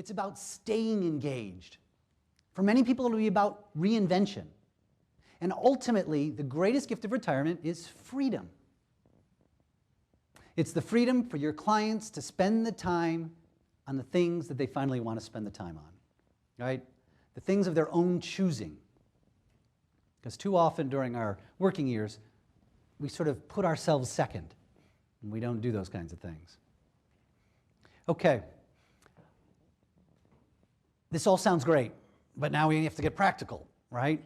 It's about staying engaged. For many people, it'll be about reinvention. And ultimately, the greatest gift of retirement is freedom. It's the freedom for your clients to spend the time on the things that they finally want to spend the time on, right? The things of their own choosing. Because too often during our working years, we sort of put ourselves second, and we don't do those kinds of things. Okay. This all sounds great, but now we have to get practical, right?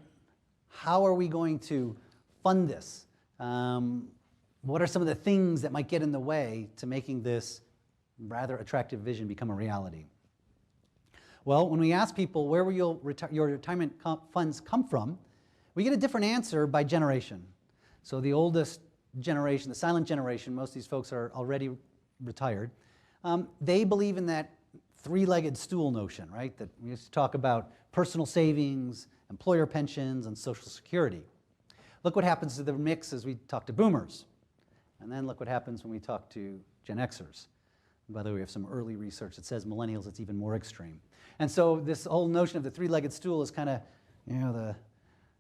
How are we going to fund this? What are some of the things that might get in the way to making this rather attractive vision become a reality? Well, when we ask people where will your retirement funds come from, we get a different answer by generation. So the oldest generation, the silent generation, most of these folks are already retired, they believe in that three-legged stool notion, right? That we used to talk about personal savings, employer pensions, and Social Security. Look what happens to the mix as we talk to boomers. And then look what happens when we talk to Gen Xers. And by the way, we have some early research that says millennials, it's even more extreme. And so this whole notion of the three-legged stool is kind of, you know,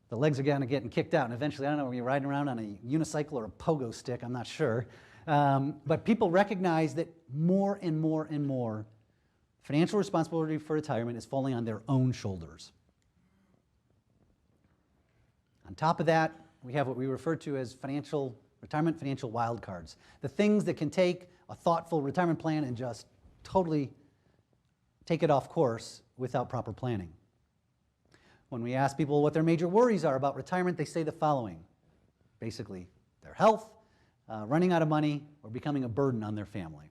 the legs are kind of getting kicked out. And eventually, I don't know, when you're riding around on a unicycle or a pogo stick, I'm not sure. But people recognize that more and more and more financial responsibility for retirement is falling on their own shoulders. On top of that, we have what we refer to as retirement financial wildcards. The things that can take a thoughtful retirement plan and just totally take it off course without proper planning. When we ask people what their major worries are about retirement, they say the following. Basically, their health, running out of money, or becoming a burden on their family.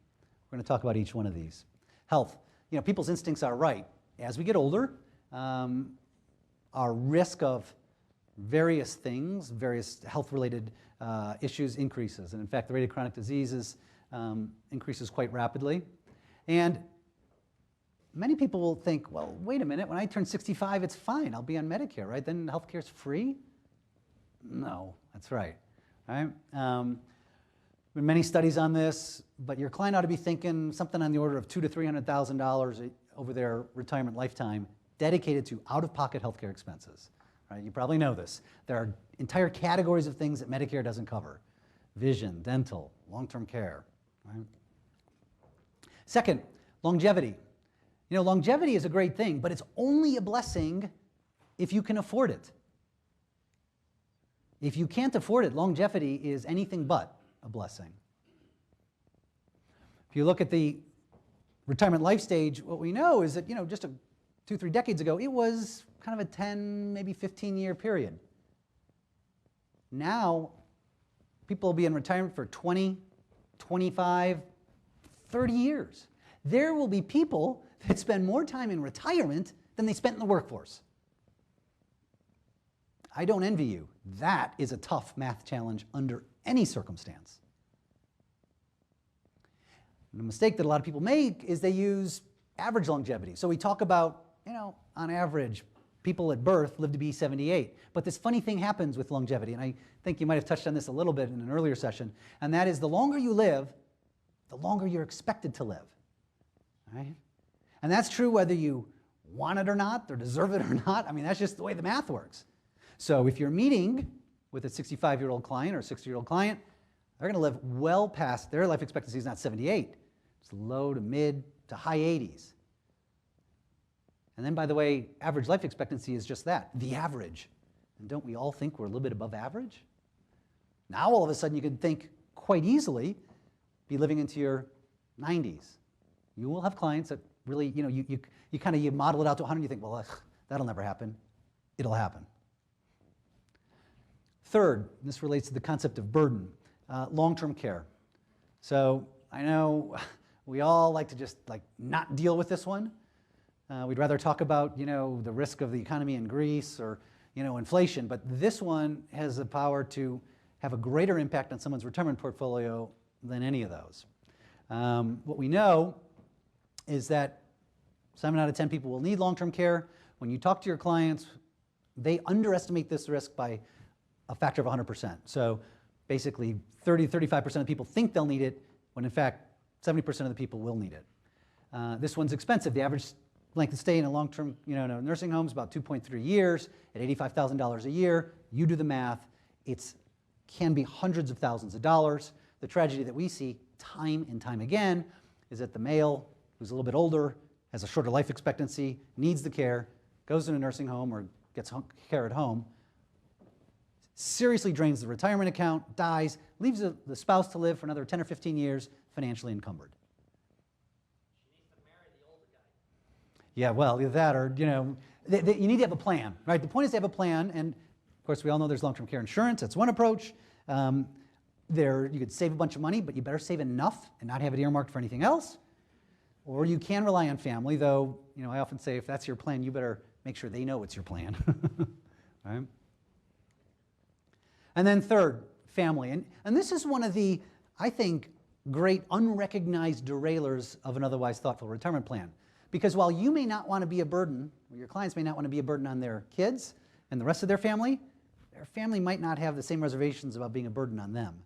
We're going to talk about each one of these. Health. You know, people's instincts are right. As we get older, our risk of various things, various health-related issues increases. And in fact, the rate of chronic diseases increases quite rapidly. And many people will think, well, wait a minute, when I turn 65, it's fine. I'll be on Medicare, right? Then healthcare's free? No, that's right. Right? Been many studies on this, but your client ought to be thinking something on the order of $200,000 to $300,000 over their retirement lifetime dedicated to out-of-pocket healthcare expenses. Right? You probably know this. There are entire categories of things that Medicare doesn't cover. Vision, dental, long-term care. Right? Second, longevity. You know, longevity is a great thing, but it's only a blessing if you can afford it. If you can't afford it, longevity is anything but a blessing. If you look at the retirement life stage, what we know is that, you know, just 2-3 decades ago, it was kind of a 10, maybe 15-year period. Now, people will be in retirement for 20, 25, 30 years. There will be people that spend more time in retirement than they spent in the workforce. I don't envy you. That is a tough math challenge under any circumstance. And the mistake that a lot of people make is they use average longevity. So we talk about, you know, on average, people at birth live to be 78. But this funny thing happens with longevity, and I think you might have touched on this a little bit in an earlier session, and that is the longer you live, the longer you're expected to live. Right? And that's true whether you want it or not, or deserve it or not. I mean, that's just the way the math works. So if you're meeting with a 65-year-old client or a 60-year-old client, they're going to live well past, their life expectancy is not 78. It's low to mid to high 80s. And then, by the way, average life expectancy is just that, the average. And don't we all think we're a little bit above average? Now, all of a sudden, you can think quite easily, be living into your 90s. You will have clients that really, you know, you model it out to 100, you think, well, that'll never happen. It'll happen. Third, this relates to the concept of burden, long-term care. So I know we all like to just not deal with this one. We'd rather talk about, you know, the risk of the economy in Greece or, you know, inflation, but this one has the power to have a greater impact on someone's retirement portfolio than any of those. What we know is that 7 out of 10 people will need long-term care. When you talk to your clients, they underestimate this risk by a factor of 100%. So basically 30 to 35% of people think they'll need it, when in fact 70% of the people will need it. This one's expensive. The average length of stay in a long-term, in a nursing home is about 2.3 years at $85,000 a year. You do the math. It can be hundreds of thousands of dollars. The tragedy that we see time and time again is that the male, who's a little bit older, has a shorter life expectancy, needs the care, goes to a nursing home or gets care at home, seriously drains the retirement account, dies, leaves the spouse to live for another 10 or 15 years, financially encumbered. She needs to marry the older guy. Yeah, well, either that or, you need to have a plan, right? The point is to have a plan, and of course we all know there's long-term care insurance. That's one approach. You could save a bunch of money, but you better save enough and not have it earmarked for anything else. Or you can rely on family, though, I often say if that's your plan, you better make sure they know it's your plan. Right? And then third, family. And this is one of the, I think, great unrecognized derailers of an otherwise thoughtful retirement plan. Because while you may not want to be a burden, or your clients may not want to be a burden on their kids and the rest of their family might not have the same reservations about being a burden on them.